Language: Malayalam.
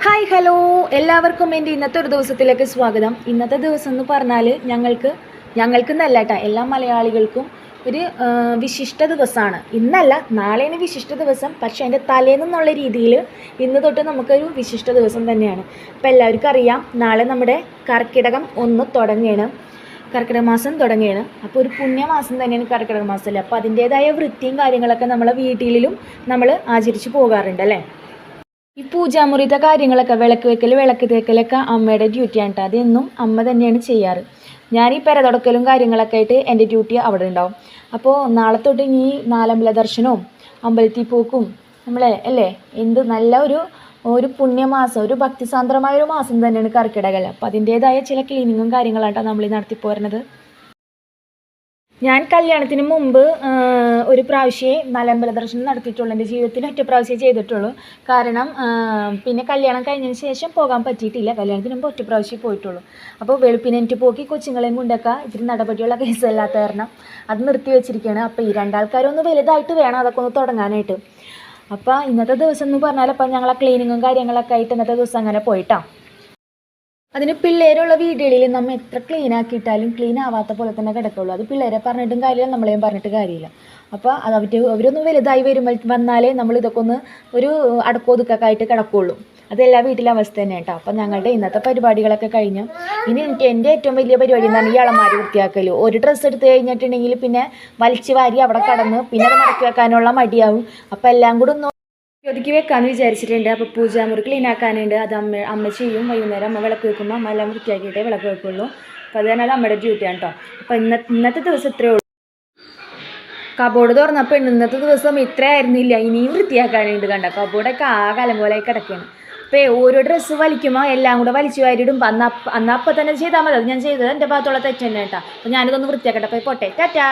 ഹായ് ഹലോ എല്ലാവർക്കും എൻ്റെ ഇന്നത്തെ ഒരു ദിവസത്തിലേക്ക് സ്വാഗതം. ഇന്നത്തെ ദിവസം എന്ന് പറഞ്ഞാൽ ഞങ്ങൾക്കെന്നല്ല കേട്ടോ, എല്ലാ മലയാളികൾക്കും ഒരു വിശിഷ്ട ദിവസമാണ്. ഇന്നല്ല, നാളെയാണ് വിശിഷ്ട ദിവസം. പക്ഷേ അതിൻ്റെ തലേന്നുള്ള രീതിയിൽ ഇന്ന് തൊട്ട് നമുക്കൊരു വിശിഷ്ട ദിവസം തന്നെയാണ്. അപ്പോൾ എല്ലാവർക്കും അറിയാം, നാളെ നമ്മുടെ കർക്കിടകം 1 തുടങ്ങുകയാണ്. കർക്കിടക മാസം തുടങ്ങുകയാണ്. അപ്പോൾ ഒരു പുണ്യമാസം തന്നെയാണ് കർക്കിടക മാസമല്ലേ. അപ്പോൾ അതിൻ്റേതായ വൃത്തിയും കാര്യങ്ങളൊക്കെ നമ്മളെ വീട്ടിലും നമ്മൾ ആചരിച്ച് പോകാറുണ്ട് അല്ലേ. ഈ പൂജാമുറിത്തെ കാര്യങ്ങളൊക്കെ വിളക്ക് തേക്കലൊക്കെ അമ്മയുടെ ഡ്യൂട്ടിയാണ് കേട്ടോ. അതെന്നും അമ്മ തന്നെയാണ് ചെയ്യാറ്. ഞാൻ ഈ പെര തുടക്കലും കാര്യങ്ങളൊക്കെ ആയിട്ട് എൻ്റെ ഡ്യൂട്ടി അവിടെ ഉണ്ടാവും. അപ്പോൾ നാളെ തൊട്ട് ഇനി നാലമ്പല ദർശനവും അമ്പലത്തിൽ പോക്കും നമ്മളെ അല്ലേ, എന്ത് നല്ല ഒരു പുണ്യമാസം, ഒരു ഭക്തിസാന്ദ്രമായ ഒരു മാസം തന്നെയാണ് കർക്കിടകം. അപ്പോൾ അതിൻ്റേതായ ചില ക്ലീനിങ്ങും കാര്യങ്ങളാണ് നമ്മൾ നടത്തിപ്പോരുന്നത്. ഞാൻ കല്യാണത്തിന് മുമ്പ് ഒരു പ്രാവശ്യമേ നാലമ്പല ദർശനം നടത്തിയിട്ടുള്ളൂ. എൻ്റെ ജീവിതത്തിൽ ഒറ്റ പ്രാവശ്യമേ ചെയ്തിട്ടുള്ളൂ. കാരണം പിന്നെ കല്യാണം കഴിഞ്ഞതിന് ശേഷം പോകാൻ പറ്റിയിട്ടില്ല. കല്യാണത്തിന് മുമ്പ് ഒറ്റ പ്രാവശ്യമേ പോയിട്ടുള്ളൂ. അപ്പോൾ വെളുപ്പിനെറ്റ് പോക്കി കൊച്ചുങ്ങളെയും കൊണ്ടൊക്കെ ഇത്തിരി നടപടിയുള്ള കേസല്ലാത്ത കാരണം അത് നിർത്തി വെച്ചിരിക്കുകയാണ്. അപ്പോൾ ഈ രണ്ടാൾക്കാരൊന്ന് വലുതായിട്ട് വേണം അതൊക്കെ ഒന്ന് തുടങ്ങാനായിട്ട്. അപ്പോൾ ഇന്നത്തെ ദിവസം എന്ന് പറഞ്ഞാൽ അപ്പം ഞങ്ങളെ ക്ലീനിങ്ങും കാര്യങ്ങളൊക്കെ ആയിട്ട് ഇന്നത്തെ ദിവസം അങ്ങനെ പോയിട്ടാണ്. അതിന് പിള്ളേരുള്ള വീടുകളിൽ നമ്മൾ എത്ര ക്ലീൻ ആക്കിയിട്ടാലും ക്ലീൻ ആവാത്ത പോലെ തന്നെ കിടക്കുള്ളൂ. അത് പിള്ളേരെ പറഞ്ഞിട്ടും കാര്യമില്ല, നമ്മളെയും പറഞ്ഞിട്ട് കാര്യമില്ല. അപ്പോൾ അത് അവരൊന്ന് വലുതായി വന്നാലേ നമ്മൾ ഇതൊക്കെ ഒന്ന് ഒരു അടക്കോതുക്കൊക്കെ ആയിട്ട് കിടക്കുള്ളൂ. അതെല്ലാ വീട്ടിലെ അവസ്ഥ തന്നെ കേട്ടോ. അപ്പം ഞങ്ങളുടെ ഇന്നത്തെ പരിപാടികളൊക്കെ കഴിഞ്ഞു. ഇനി എൻ്റെ ഏറ്റവും വലിയ പരിപാടി എന്താണ് ഈ അളമാരി വൃത്തിയാക്കൽ. ഒരു ഡ്രസ്സ് എടുത്ത് കഴിഞ്ഞിട്ടുണ്ടെങ്കിൽ പിന്നെ വലിച്ചു വാരി അവിടെ കടന്ന് പിന്നെ അത് മടക്കി വെക്കാനുള്ള മടിയാവും. അപ്പോൾ എല്ലാം കൂടെ ഒന്ന് ഒതുക്കി വെക്കാമെന്ന് വിചാരിച്ചിട്ടുണ്ട്. അപ്പോൾ പൂജാമുറി ക്ലീൻ ആക്കാനുണ്ട്. അത് അമ്മ ചെയ്യും. വൈകുന്നേരം അമ്മ വിളക്ക് വെക്കുമ്പോൾ അമ്മ എല്ലാം വൃത്തിയാക്കിയിട്ടേ വിളക്ക് വെക്കുള്ളൂ. അപ്പോൾ അത് തന്നെ അമ്മയുടെ ഡ്യൂട്ടിയാണ് കേട്ടോ. അപ്പോൾ ഇന്നത്തെ ദിവസം ഇത്രയേ ഉള്ളൂ. കബോർഡ് തുറന്നപ്പോൾ ഇന്നത്തെ ദിവസം ഇത്ര ആയിരുന്നില്ല, ഇനിയും വൃത്തിയാക്കാനുണ്ട്. കണ്ട കബോർഡൊക്കെ ആകാലം പോലെ കിടക്കുകയാണ്. അപ്പോൾ ഓരോ ഡ്രസ്സ് വലിക്കുമ്പോൾ എല്ലാം കൂടെ വലിച്ചു വാരിയിടും. അപ്പം തന്നെ ചെയ്താൽ മതി. അത് ഞാൻ ചെയ്തത് എൻ്റെ ഭാഗത്തുള്ള തെറ്റ് തന്നെ കേട്ടോ. അപ്പോൾ ഞാനിതൊന്ന് വൃത്തിയാക്കട്ടെ. അപ്പോൾ പോട്ടെ, ടാറ്റാ.